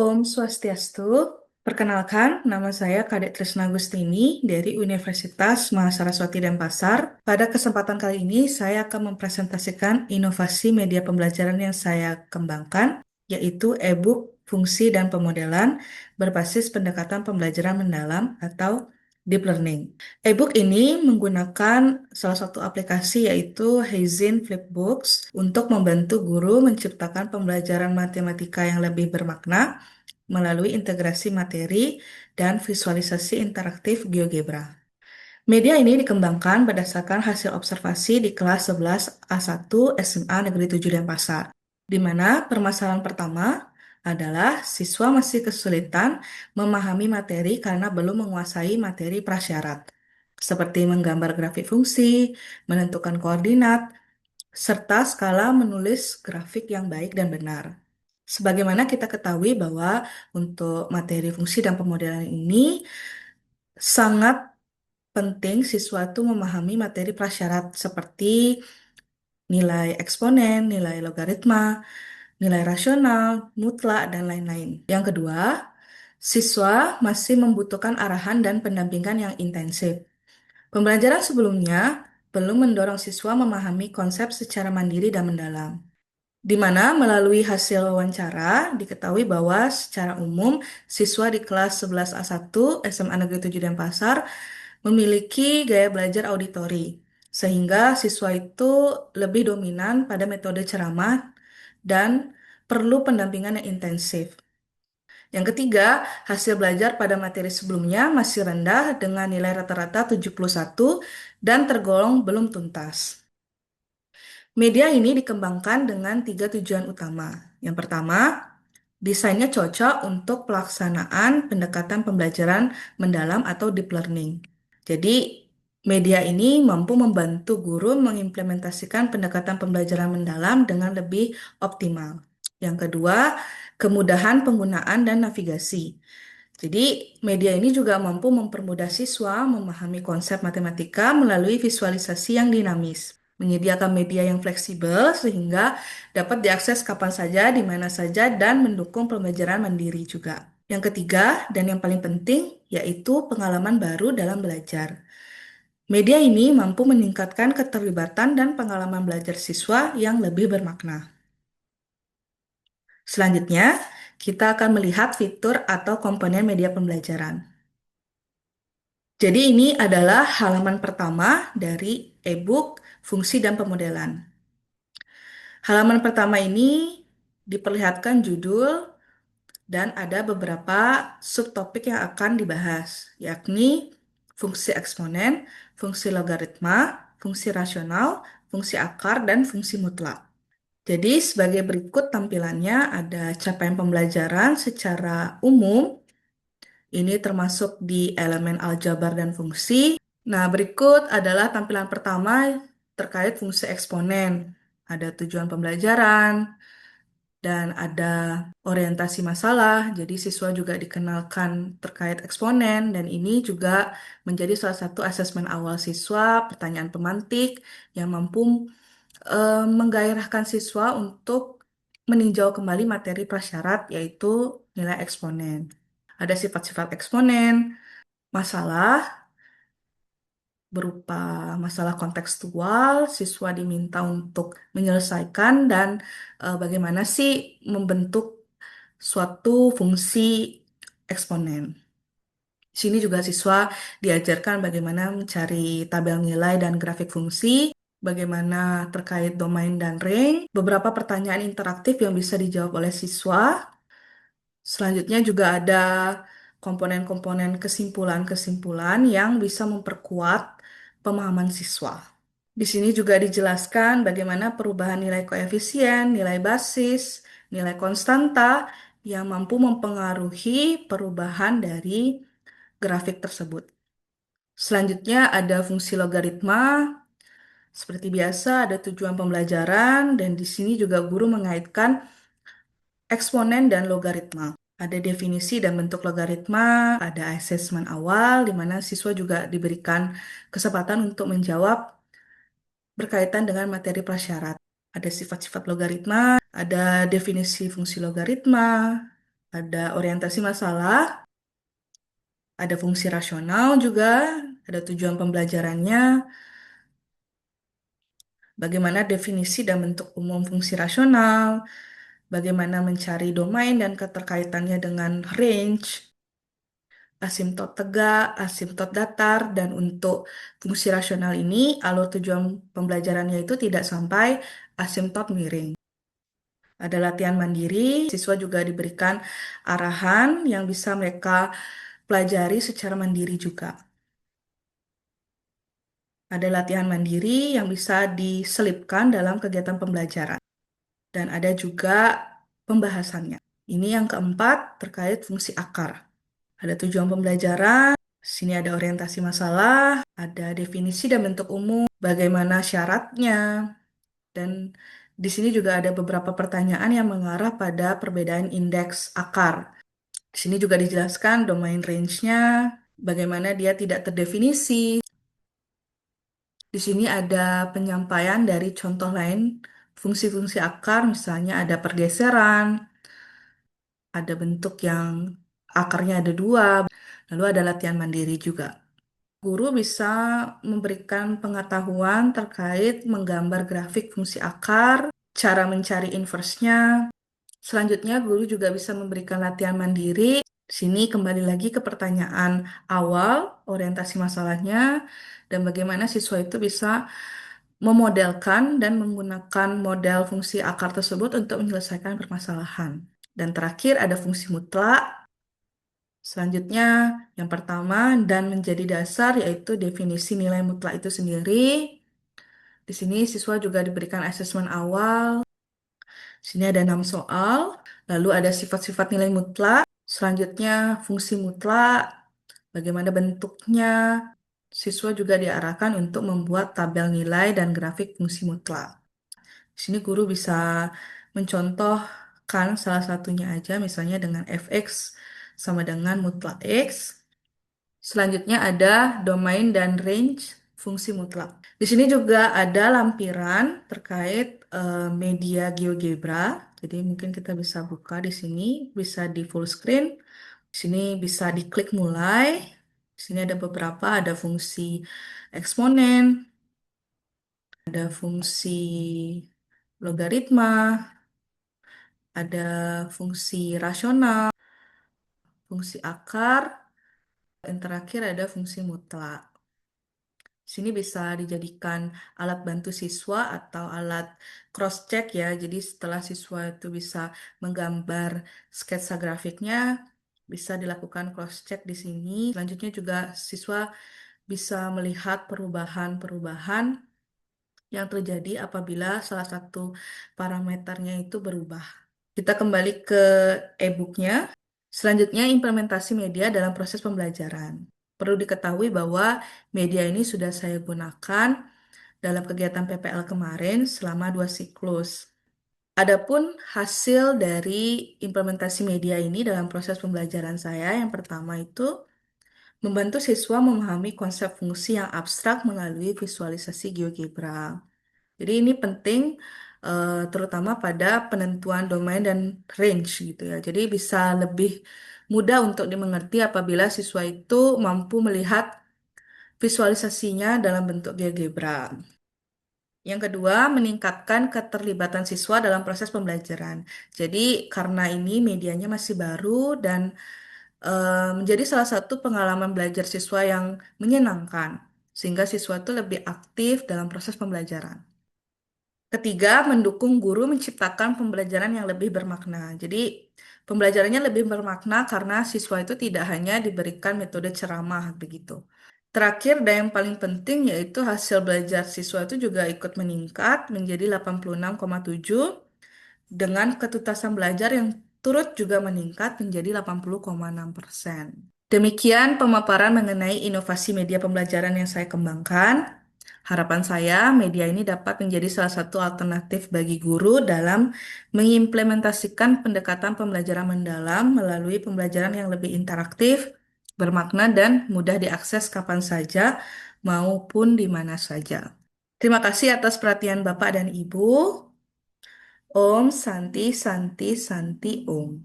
Om Swastiastu, perkenalkan nama saya Kadek Trisna Agustini dari Universitas Mahasaraswati Denpasar. Pada kesempatan kali ini saya akan mempresentasikan inovasi media pembelajaran yang saya kembangkan, yaitu e-book, fungsi, dan pemodelan berbasis pendekatan pembelajaran mendalam atau deep learning. E-book ini menggunakan salah satu aplikasi yaitu Heyzin Flipbooks untuk membantu guru menciptakan pembelajaran matematika yang lebih bermakna melalui integrasi materi dan visualisasi interaktif GeoGebra. Media ini dikembangkan berdasarkan hasil observasi di kelas 11 A1 SMA Negeri 7 Denpasar, di mana permasalahan pertama adalah siswa masih kesulitan memahami materi karena belum menguasai materi prasyarat, seperti menggambar grafik fungsi, menentukan koordinat, serta skala menulis grafik yang baik dan benar. Sebagaimana kita ketahui bahwa untuk materi fungsi dan pemodelan ini sangat penting siswa itu memahami materi prasyarat seperti nilai eksponen, nilai logaritma, nilai rasional, mutlak, dan lain-lain. Yang kedua, siswa masih membutuhkan arahan dan pendampingan yang intensif. Pembelajaran sebelumnya belum mendorong siswa memahami konsep secara mandiri dan mendalam. Di mana melalui hasil wawancara diketahui bahwa secara umum siswa di kelas 11 A1 SMA Negeri 7 Denpasar memiliki gaya belajar auditori, sehingga siswa itu lebih dominan pada metode ceramah dan perlu pendampingan yang intensif. Yang ketiga, hasil belajar pada materi sebelumnya masih rendah dengan nilai rata-rata 71 dan tergolong belum tuntas. Media ini dikembangkan dengan 3 tujuan utama. Yang pertama, desainnya cocok untuk pelaksanaan pendekatan pembelajaran mendalam atau deep learning. Jadi, media ini mampu membantu guru mengimplementasikan pendekatan pembelajaran mendalam dengan lebih optimal. Yang kedua, kemudahan penggunaan dan navigasi. Jadi, media ini juga mampu mempermudah siswa memahami konsep matematika melalui visualisasi yang dinamis, menyediakan media yang fleksibel sehingga dapat diakses kapan saja, di mana saja, dan mendukung pembelajaran mandiri juga. Yang ketiga, dan yang paling penting, yaitu pengalaman baru dalam belajar. Media ini mampu meningkatkan keterlibatan dan pengalaman belajar siswa yang lebih bermakna. Selanjutnya, kita akan melihat fitur atau komponen media pembelajaran. Jadi ini adalah halaman pertama dari e-book, fungsi dan pemodelan. Halaman pertama ini diperlihatkan judul dan ada beberapa subtopik yang akan dibahas, yakni fungsi eksponen, fungsi logaritma, fungsi rasional, fungsi akar, dan fungsi mutlak. Jadi sebagai berikut tampilannya ada capaian pembelajaran secara umum, ini termasuk di elemen aljabar dan fungsi. Nah, berikut adalah tampilan pertama terkait fungsi eksponen. Ada tujuan pembelajaran dan ada orientasi masalah. Jadi siswa juga dikenalkan terkait eksponen dan ini juga menjadi salah satu asesmen awal siswa, pertanyaan pemantik yang mampu menggairahkan siswa untuk meninjau kembali materi prasyarat yaitu nilai eksponen. Ada sifat-sifat eksponen, masalah berupa masalah kontekstual, siswa diminta untuk menyelesaikan dan bagaimana sih membentuk suatu fungsi eksponen. Di sini juga siswa diajarkan bagaimana mencari tabel nilai dan grafik fungsi, bagaimana terkait domain dan range, beberapa pertanyaan interaktif yang bisa dijawab oleh siswa. Selanjutnya juga ada komponen-komponen kesimpulan-kesimpulan yang bisa memperkuat pemahaman siswa. Di sini juga dijelaskan bagaimana perubahan nilai koefisien, nilai basis, nilai konstanta yang mampu mempengaruhi perubahan dari grafik tersebut. Selanjutnya ada fungsi logaritma. Seperti biasa ada tujuan pembelajaran dan di sini juga guru mengaitkan eksponen dan logaritma. Ada definisi dan bentuk logaritma, ada asesmen awal di mana siswa juga diberikan kesempatan untuk menjawab berkaitan dengan materi prasyarat. Ada sifat-sifat logaritma, ada definisi fungsi logaritma, Ada orientasi masalah, ada fungsi rasional juga, ada tujuan pembelajarannya, bagaimana definisi dan bentuk umum fungsi rasional, bagaimana mencari domain dan keterkaitannya dengan range, asimtot tegak, asimtot datar, dan untuk fungsi rasional ini, alur tujuan pembelajarannya itu tidak sampai asimtot miring. Ada latihan mandiri, siswa juga diberikan arahan yang bisa mereka pelajari secara mandiri juga. Ada latihan mandiri yang bisa diselipkan dalam kegiatan pembelajaran. Dan ada juga pembahasannya. Ini yang keempat terkait fungsi akar. Ada tujuan pembelajaran, sini ada orientasi masalah, ada definisi dan bentuk umum, bagaimana syaratnya, dan di sini juga ada beberapa pertanyaan yang mengarah pada perbedaan indeks akar. Di sini juga dijelaskan domain range-nya, bagaimana dia tidak terdefinisi. Di sini ada penyampaian dari contoh lain fungsi-fungsi akar, misalnya ada pergeseran, ada bentuk yang akarnya ada dua, lalu ada latihan mandiri juga. Guru bisa memberikan pengetahuan terkait menggambar grafik fungsi akar, cara mencari inverse-nya. Selanjutnya, guru juga bisa memberikan latihan mandiri. Di sini kembali lagi ke pertanyaan awal, orientasi masalahnya, dan bagaimana siswa itu bisa memodelkan dan menggunakan model fungsi akar tersebut untuk menyelesaikan permasalahan. Dan terakhir ada fungsi mutlak. Selanjutnya, yang pertama dan menjadi dasar yaitu definisi nilai mutlak itu sendiri. Di sini siswa juga diberikan asesmen awal. Di sini ada 6 soal, lalu ada sifat-sifat nilai mutlak. Selanjutnya, fungsi mutlak, bagaimana bentuknya. Siswa juga diarahkan untuk membuat tabel nilai dan grafik fungsi mutlak. Di sini guru bisa mencontohkan salah satunya aja, misalnya dengan fx sama dengan mutlak x. Selanjutnya ada domain dan range fungsi mutlak. Di sini juga ada lampiran terkait media GeoGebra. Jadi mungkin kita bisa buka di sini, bisa di full screen. Di sini bisa diklik mulai. Di sini ada beberapa, ada fungsi eksponen, ada fungsi logaritma, ada fungsi rasional, fungsi akar, dan terakhir ada fungsi mutlak. Sini bisa dijadikan alat bantu siswa atau alat cross-check ya. Jadi setelah siswa itu bisa menggambar sketsa grafiknya, bisa dilakukan cross-check di sini. Selanjutnya juga siswa bisa melihat perubahan-perubahan yang terjadi apabila salah satu parameternya itu berubah. Kita kembali ke e-booknya. Selanjutnya, implementasi media dalam proses pembelajaran. Perlu diketahui bahwa media ini sudah saya gunakan dalam kegiatan PPL kemarin selama 2 siklus. Adapun hasil dari implementasi media ini dalam proses pembelajaran saya, yang pertama itu membantu siswa memahami konsep fungsi yang abstrak melalui visualisasi GeoGebra. Jadi ini penting terutama pada penentuan domain dan range gitu ya. Jadi bisa lebih mudah untuk dimengerti apabila siswa itu mampu melihat visualisasinya dalam bentuk GeoGebra. Yang kedua, meningkatkan keterlibatan siswa dalam proses pembelajaran. Jadi karena ini medianya masih baru dan menjadi salah satu pengalaman belajar siswa yang menyenangkan, sehingga siswa itu lebih aktif dalam proses pembelajaran. Ketiga, mendukung guru menciptakan pembelajaran yang lebih bermakna. Jadi, pembelajarannya lebih bermakna karena siswa itu tidak hanya diberikan metode ceramah begitu. Terakhir dan yang paling penting yaitu hasil belajar siswa itu juga ikut meningkat menjadi 86,7 dengan ketuntasan belajar yang turut juga meningkat menjadi 80,6%. Demikian pemaparan mengenai inovasi media pembelajaran yang saya kembangkan. Harapan saya, media ini dapat menjadi salah satu alternatif bagi guru dalam mengimplementasikan pendekatan pembelajaran mendalam melalui pembelajaran yang lebih interaktif, bermakna, dan mudah diakses kapan saja maupun di mana saja. Terima kasih atas perhatian Bapak dan Ibu. Om Santi Santi Santi Om.